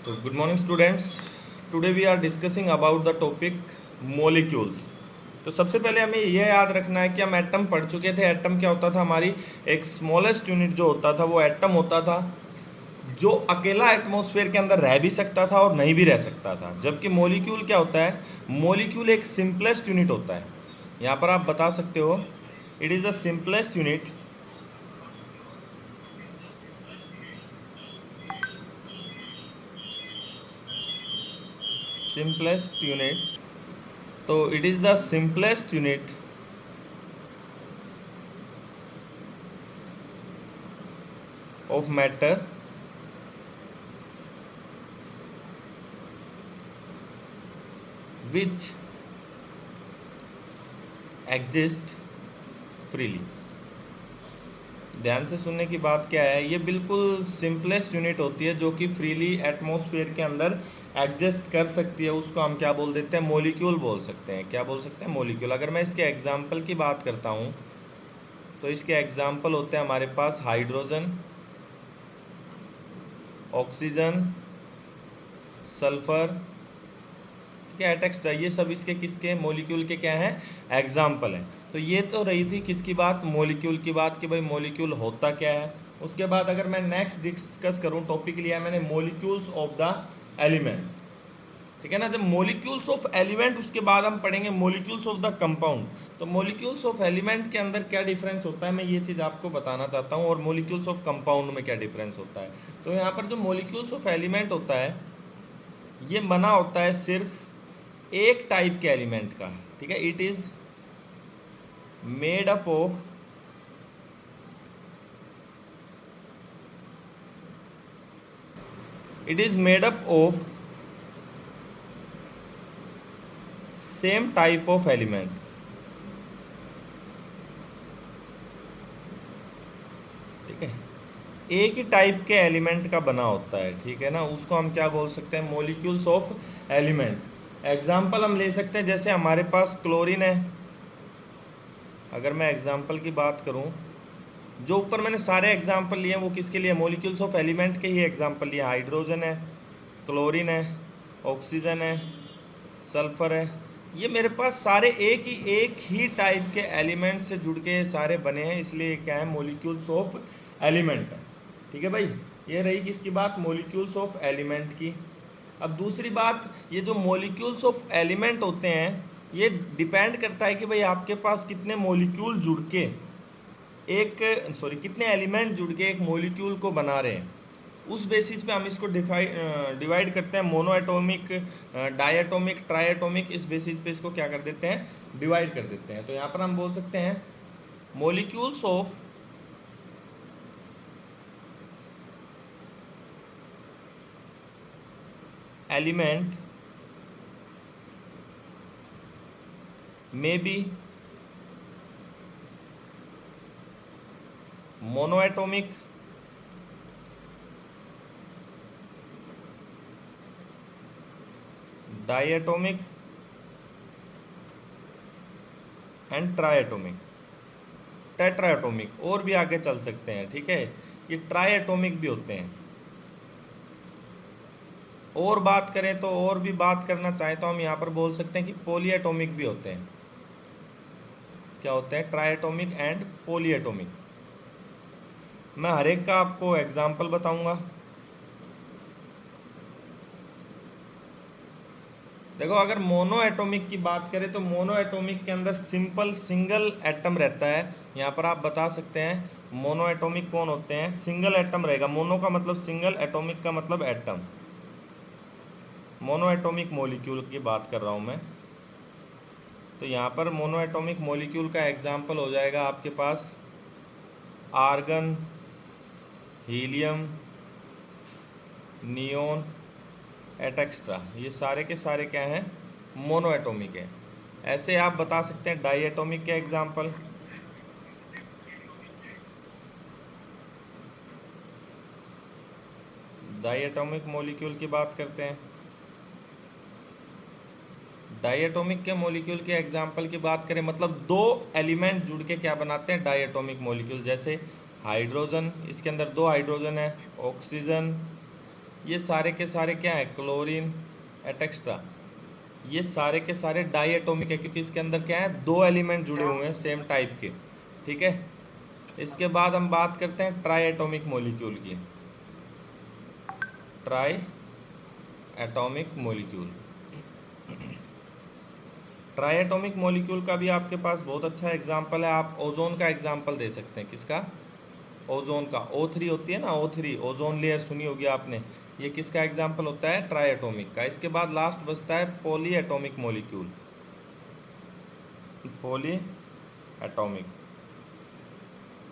तो good morning students. Today we are discussing about the topic molecules. तो सबसे पहले हमें यह याद रखना है कि हम एटम पढ़ चुके थे। एटम क्या होता था? हमारी एक स्मॉलेस्ट यूनिट जो होता था वो एटम होता था, जो अकेला एटमॉस्फेयर के अंदर रह भी सकता था और नहीं भी रह सकता था। जबकि मोलिक्यूल क्या होता है? मोलिक्यूल एक सिंपलेस्ट यूनिट होता है। यहाँ पर आप बता सकते हो it is the simplest unit. Simplest unit. तो it is the simplest unit of matter which exist freely। ध्यान से सुनने की बात क्या है, ये बिल्कुल सिंपलेस्ट यूनिट होती है जो कि फ्रीली एटमॉस्फेयर के अंदर एग्जिस्ट कर सकती है। उसको हम क्या बोल देते हैं? मोलिक्यूल बोल सकते हैं। क्या बोल सकते हैं? मोलिक्यूल। अगर मैं इसके एग्जाम्पल की बात करता हूँ तो इसके एग्जाम्पल होते हैं हमारे पास हाइड्रोजन, ऑक्सीजन, सल्फर, क्या एटेक्स्ट्रा, ये सब इसके किसके? मोलिक्यूल के क्या हैं? एग्जाम्पल हैं। तो ये तो रही थी किसकी बात? मोलिक्यूल की बात, कि भाई मोलिक्यूल होता क्या है। उसके बाद अगर मैं नेक्स्ट डिस्कस करूं, टॉपिक लिया मैंने मोलिक्यूल्स ऑफ द एलिमेंट। ठीक है ना? जब मोलिक्यूल्स ऑफ एलिमेंट, उसके बाद हम पढ़ेंगे मोलिक्यूल्स ऑफ द कंपाउंड। तो मोलिक्यूल्स ऑफ एलिमेंट के अंदर क्या डिफरेंस होता है, मैं ये चीज़ आपको बताना चाहता हूँ। और मोलिक्यूल्स ऑफ कंपाउंड में क्या डिफरेंस होता है। तो यहाँ पर जो मोलिक्यूल्स ऑफ एलिमेंट होता है, ये बना होता है सिर्फ एक टाइप के एलिमेंट का। ठीक है? It is made up of it is made up of same type of element. ठीक है? एक ही टाइप के एलिमेंट का बना होता है। ठीक है ना? उसको हम क्या बोल सकते हैं? Molecules of element. एग्जाम्पल हम ले सकते हैं, जैसे हमारे पास क्लोरीन है। अगर मैं एग्जाम्पल की बात करूं, जो ऊपर मैंने सारे एग्जाम्पल लिए वो किसके लिए? मोलिक्यूल्स ऑफ एलिमेंट के ही एग्जाम्पल लिए। हाइड्रोजन है, क्लोरीन है, ऑक्सीजन है, सल्फर है। ये मेरे पास सारे एक ही टाइप के एलिमेंट से जुड़ के सारे बने हैं, इसलिए क्या है? Molecules of element. ठीक है भाई? ये रही किसकी बात? मोलिक्यूल्स ऑफ एलिमेंट की। अब दूसरी बात, ये जो मोलिक्यूल्स ऑफ एलिमेंट होते हैं, ये डिपेंड करता है कि भाई आपके पास कितने मोलिक्यूल जुड़ के एक कितने एलिमेंट जुड़ के एक मोलिक्यूल को बना रहे हैं। उस बेसिस पे हम इसको डिवाइड करते हैं। मोनो एटोमिक, डायटोमिक, ट्राइएटोमिक, इस बेसिस पे इसको क्या कर देते हैं? डिवाइड कर देते हैं। तो यहाँ पर हम बोल सकते हैं मोलिक्यूल्स ऑफ एलिमेंट में be monoatomic, diatomic and triatomic, tetraatomic, और भी आगे चल सकते हैं। ठीक है? ये ट्राइएटोमिक भी होते हैं। और बात करें तो, और भी बात करना चाहें तो हम यहाँ पर बोल सकते हैं कि पॉलीएटोमिक भी होते हैं। क्या होते हैं? ट्राइएटोमिक एंड पॉलीएटोमिक। मैं हर एक का आपको एग्जाम्पल बताऊंगा। देखो, अगर मोनो एटोमिक की बात करें तो मोनो एटोमिक के अंदर सिंपल सिंगल एटम रहता है। यहाँ पर आप बता सकते हैं मोनो एटोमिक कौन होते हैं? सिंगल एटम रहेगा। मोनो का मतलब सिंगल, एटोमिक का मतलब एटम। मोनो एटोमिक मोलिक्यूल की बात कर रहा हूँ मैं। तो यहाँ पर मोनो एटोमिक मोलिक्यूल का एग्जाम्पल हो जाएगा आपके पास आर्गन, हीलियम, नियोन, एटेक्स्ट्रा। ये सारे के सारे क्या हैं? मोनो एटोमिक है। ऐसे आप बता सकते हैं डाई एटोमिक के एग्जाम्पल। डाई एटोमिक मोलिक्यूल की बात करते हैं। डायटोमिक के मॉलिक्यूल के एग्जाम्पल की बात करें, मतलब दो एलिमेंट जुड़ के क्या बनाते हैं? Diatomic molecule. जैसे हाइड्रोजन, इसके अंदर दो हाइड्रोजन है, ऑक्सीजन, ये सारे के सारे क्या है, क्लोरीन एटेक्स्ट्रा, ये सारे के सारे डाई एटॉमिक है, क्योंकि इसके अंदर क्या है, दो एलिमेंट जुड़े हुए हैं सेम टाइप के, ठीक है। इसके बाद हम बात करते हैं ट्राई एटॉमिक मॉलिक्यूल की। Try atomic molecule, try atomic molecule का भी आपके पास बहुत अच्छा एग्जाम्पल है। आप ओजोन का एग्जाम्पल दे सकते हैं। किसका? ओजोन का। O3 होती है ना, O3 ओजोन लेयर सुनी होगी आपने, ये किसका एग्जाम्पल होता है? ट्राई एटॉमिक का। इसके बाद लास्ट बचता है poly atomic molecule. Poly atomic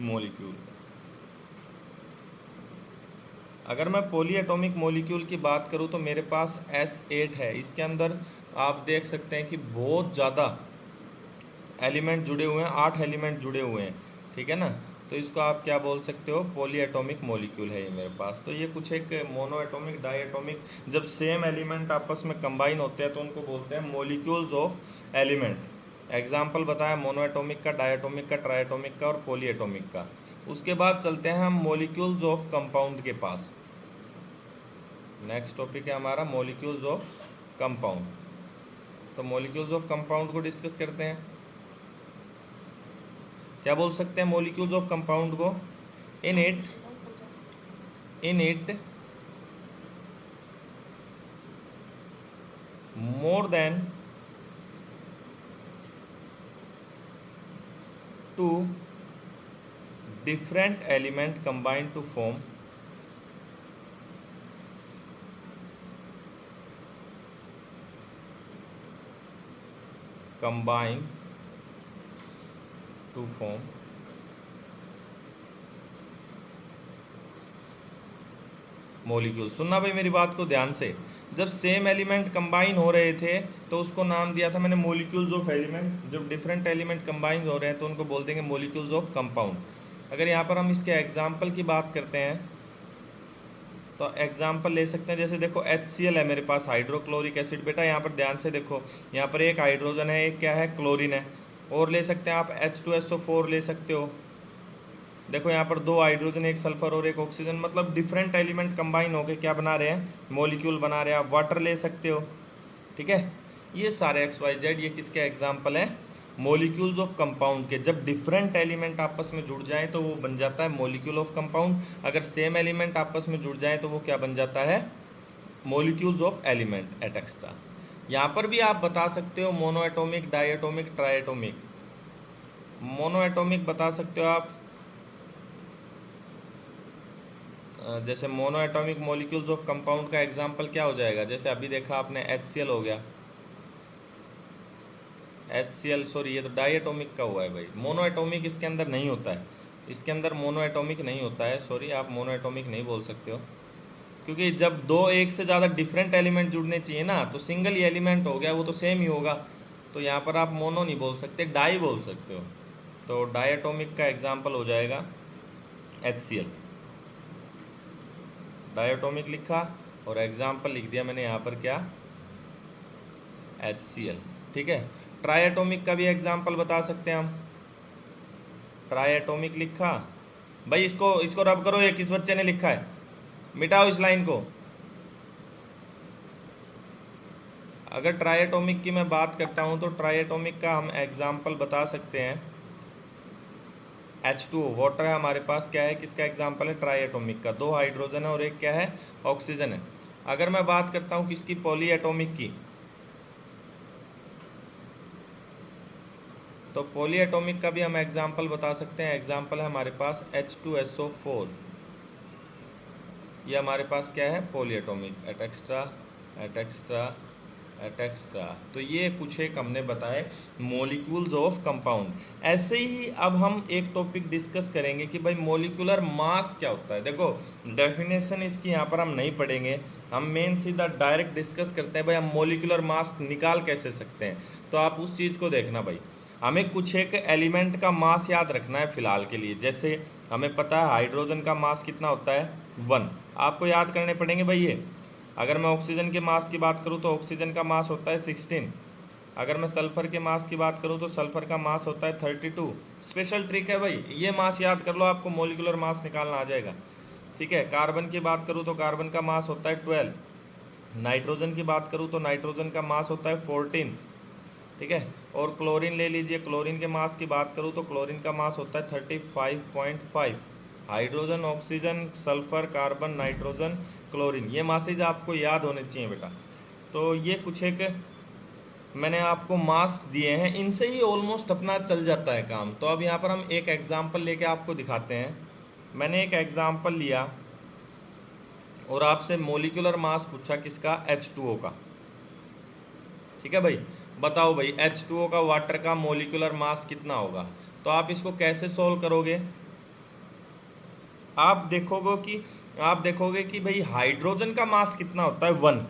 molecule, अगर मैं पॉली एटॉमिक मॉलिक्यूल की बात करूं तो मेरे पास S8 है। इसके अंदर आप देख सकते हैं कि बहुत ज़्यादा एलिमेंट जुड़े हुए हैं, 8 एलिमेंट जुड़े हुए हैं, ठीक है ना। तो इसको आप क्या बोल सकते हो? पॉली एटॉमिक मॉलिक्यूल है ये मेरे पास। तो ये कुछ एक मोनो एटॉमिक, डाई एटॉमिक, जब सेम एलिमेंट आपस में कंबाइन होते हैं तो उनको बोलते हैं मॉलिक्यूल्स ऑफ एलिमेंट। एग्जाम्पल बताया मोनो एटॉमिक का, डाई एटॉमिक का, ट्राई एटॉमिक का और पॉली एटॉमिक का। उसके बाद चलते हैं हम मॉलिक्यूल्स ऑफ कंपाउंड के पास। नेक्स्ट टॉपिक है हमारा मॉलिक्यूल्स ऑफ कंपाउंड। तो मॉलिक्यूल्स ऑफ कंपाउंड को डिस्कस करते हैं। क्या बोल सकते हैं मॉलिक्यूल्स ऑफ कंपाउंड को? In it more than 2 different element combine to form molecule. सुनना भाई मेरी बात को ध्यान से। जब सेम एलिमेंट कंबाइन हो रहे थे तो उसको नाम दिया था मैंने मॉलिक्यूल्स ऑफ एलिमेंट। जब डिफरेंट एलिमेंट कंबाइन हो रहे हैं तो उनको बोल देंगे मॉलिक्यूल्स ऑफ कंपाउंड। अगर यहाँ पर हम इसके एग्जाम्पल की बात करते हैं तो एग्जाम्पल ले सकते हैं। जैसे देखो HCl है मेरे पास, हाइड्रोक्लोरिक एसिड। बेटा यहाँ पर ध्यान से देखो, यहाँ पर एक हाइड्रोजन है, एक क्या है, क्लोरीन है। और ले सकते हैं आप H2SO4 ले सकते हो। देखो यहाँ पर 2 हाइड्रोजन, एक सल्फर और एक ऑक्सीजन, मतलब डिफरेंट एलिमेंट कंबाइन होकर क्या बना रहे हैं? मॉलिक्यूल बना रहे हैं। आप वाटर ले सकते हो, ठीक है। ये सारे XYZ ये किसके एग्जाम्पल हैं? मॉलिक्यूल्स ऑफ कंपाउंड के। जब डिफरेंट एलिमेंट आपस में जुड़ जाएं तो वो बन जाता है मॉलिक्यूल ऑफ कंपाउंड। अगर सेम एलिमेंट आपस में जुड़ जाएं तो वो क्या बन जाता है? Molecules of element etcetera. यहाँ पर भी आप बता सकते हो mono atomic, di atomic, tri atomic. Mono atomic बता सकते हो आप, जैसे mono atomic molecules of compound का एग्जाम्पल क्या हो जाएगा? जैसे अभी देखा आपने HCl हो गया, HCl, सॉरी ये तो डाई एटॉमिक का हुआ है भाई। मोनो एटॉमिक इसके अंदर नहीं होता है, इसके अंदर मोनो एटॉमिक नहीं होता है, सॉरी आप मोनो एटॉमिक नहीं बोल सकते हो, क्योंकि जब दो एक से ज़्यादा डिफरेंट एलिमेंट जुड़ने चाहिए ना, तो सिंगल ही एलिमेंट हो गया, वो तो सेम ही होगा। तो यहाँ पर आप मोनो नहीं बोल सकते, डाई बोल सकते हो। तो डाई एटॉमिक का एग्जाम्पल हो जाएगा HCl। डाई एटॉमिक लिखा और एग्जाम्पल लिख दिया मैंने यहाँ पर क्या? HCl, ठीक है। ट्राई एटॉमिक का भी एग्जाम्पल बता सकते हैं हम। ट्राई एटॉमिक लिखा भाई, इसको रब करो, ये किस बच्चे ने लिखा है? मिटाओ इस लाइन को। अगर ट्राई एटॉमिक की मैं बात करता हूँ तो ट्राई एटॉमिक का हम एग्जाम्पल बता सकते हैं H2O, वाटर है हमारे पास, क्या है, किसका एग्जाम्पल है? ट्राई एटॉमिक का। 2 हाइड्रोजन है और एक क्या है? ऑक्सीजन है। अगर मैं बात करता हूँ किसकी? पॉली एटॉमिक की, तो पॉली एटॉमिक का भी हम एग्जाम्पल बता सकते हैं। एग्जाम्पल है हमारे पास H2SO4, ये हमारे पास क्या है? Poly atomic etcetera, etcetera, etcetera. तो ये कुछ एक हमने बताए मॉलिक्यूल्स ऑफ कंपाउंड। ऐसे ही अब हम एक टॉपिक डिस्कस करेंगे कि भाई मॉलिक्यूलर मास क्या होता है। देखो डेफिनेशन इसकी यहाँ पर हम नहीं पढ़ेंगे, हम मेन सीधा डायरेक्ट डिस्कस करते हैं भाई हम मॉलिक्यूलर मास निकाल कैसे सकते हैं। तो आप उस चीज़ को देखना भाई, हमें कुछ एक एलिमेंट का मास याद रखना है फ़िलहाल के लिए। जैसे हमें पता है हाइड्रोजन का मास कितना होता है? 1। आपको याद करने पड़ेंगे भाई ये। अगर मैं ऑक्सीजन के मास की बात करूँ तो ऑक्सीजन का मास होता है 16। अगर मैं सल्फ़र के मास की बात करूँ तो सल्फ़र का मास होता है 32। स्पेशल ट्रिक है भाई, ये मास याद कर लो, आपको मॉलिक्यूलर मास निकालना आ जाएगा। ठीक है। कार्बन की बात करूँ तो कार्बन का मास होता है 12। नाइट्रोजन की बात करूँ तो नाइट्रोजन का मास होता है 14। ठीक है। और क्लोरीन ले लीजिए, क्लोरीन के मास की बात करूँ तो क्लोरीन का मास होता है 35.5। Hydrogen, oxygen, sulphur, carbon, nitrogen, chlorine, ये मासेज आपको याद होने चाहिए बेटा। तो ये कुछ एक मैंने आपको मास दिए हैं, इनसे ही ऑलमोस्ट अपना चल जाता है काम। तो अब यहाँ पर हम एक एग्जाम्पल लेके आपको दिखाते हैं। मैंने एक एग्जाम्पल लिया और आपसे मोलिकुलर मास पूछा किसका, H2O का। ठीक है भाई, बताओ भाई H2O का वाटर का मोलिकुलर मास कितना होगा। तो आप इसको कैसे सोल्व करोगे, आप देखोगे कि भाई हाइड्रोजन का मास कितना होता है 1,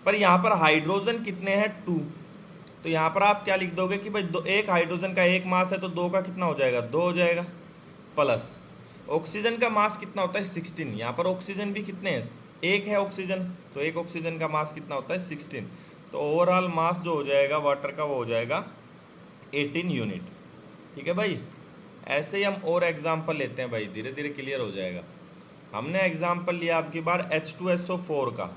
पर यहाँ पर हाइड्रोजन कितने हैं 2। तो यहाँ पर आप क्या लिख दोगे कि भाई एक हाइड्रोजन का एक मास है तो 2 का कितना हो जाएगा, 2 हो जाएगा। प्लस ऑक्सीजन का मास कितना होता है 16। यहाँ पर ऑक्सीजन भी कितने हैं, एक है ऑक्सीजन, तो एक ऑक्सीजन का मास कितना होता है 16। तो ओवरऑल मास जो हो जाएगा वाटर का वो हो जाएगा 18 यूनिट। ठीक है भाई। ऐसे ही हम और एग्जाम्पल लेते हैं भाई, धीरे धीरे क्लियर हो जाएगा। हमने एग्जाम्पल लिया आपकी बार H2SO4 का।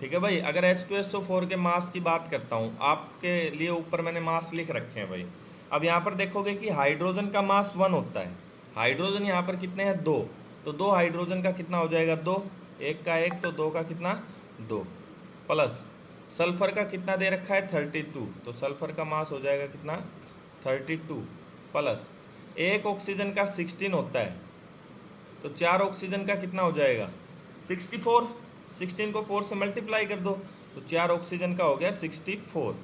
ठीक है भाई, अगर H2SO4 के मास की बात करता हूँ, आपके लिए ऊपर मैंने मास लिख रखे हैं भाई। अब यहाँ पर देखोगे कि हाइड्रोजन का मास 1 होता है, हाइड्रोजन यहाँ पर कितने हैं 2, तो 2 हाइड्रोजन का कितना हो जाएगा 2, एक का एक, तो 2 का कितना 2। प्लस सल्फर का कितना दे रखा है 32, तो सल्फर का मास हो जाएगा कितना 32। प्लस एक ऑक्सीजन का 16 होता है, तो 4 ऑक्सीजन का कितना हो जाएगा 64। 16 को 4 से मल्टीप्लाई कर दो, तो 4 ऑक्सीजन का हो गया 64।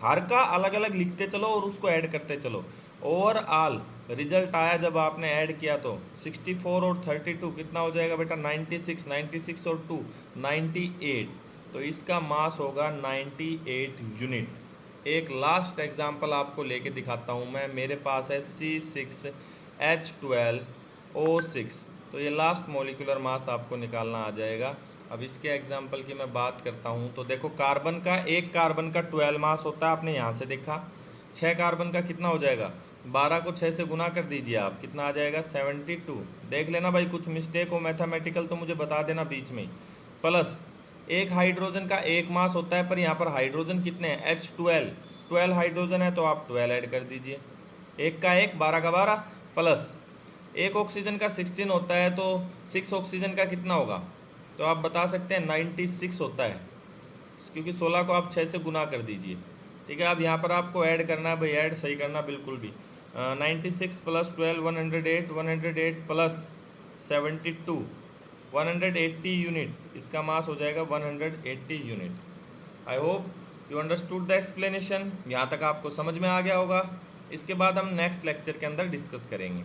हर का अलग अलग लिखते चलो और उसको ऐड करते चलो। ओवरऑल रिजल्ट आया जब आपने ऐड किया तो 64 और 32 कितना हो जाएगा बेटा 96। 96 और 2 98। तो इसका मास होगा 98 यूनिट। एक लास्ट एग्जांपल आपको लेके दिखाता हूँ मैं। मेरे पास है C6H12O6। तो ये लास्ट मॉलिक्यूलर मास आपको निकालना आ जाएगा। अब इसके एग्जांपल की मैं बात करता हूँ तो देखो, कार्बन का, एक कार्बन का 12 मास होता है, आपने यहाँ से देखा। 6 कार्बन का कितना हो जाएगा, 12 को 6 से गुना कर दीजिए आप, कितना आ जाएगा 72। देख लेना भाई, कुछ मिस्टेक हो मैथमेटिकल तो मुझे बता देना बीच में। प्लस एक हाइड्रोजन का एक मास होता है, पर यहाँ पर हाइड्रोजन कितने हैं H12, 12 हाइड्रोजन है तो आप 12 ऐड कर दीजिए, एक का एक, 12 का 12। प्लस एक ऑक्सीजन का 16 होता है, तो 6 ऑक्सीजन का कितना होगा, तो आप बता सकते हैं 96 होता है, क्योंकि 16 को आप 6 से गुना कर दीजिए। ठीक है। अब यहाँ पर आपको ऐड करना है भाई, ऐड सही करना बिल्कुल भी। 96 प्लस 12 108, 108 प्लस 72 180 यूनिट, इसका मास हो जाएगा 180 unit. I hope you understood the explanation. यहाँ तक आपको समझ में आ गया होगा। इसके बाद हम नेक्स्ट लेक्चर के अंदर डिस्कस करेंगे।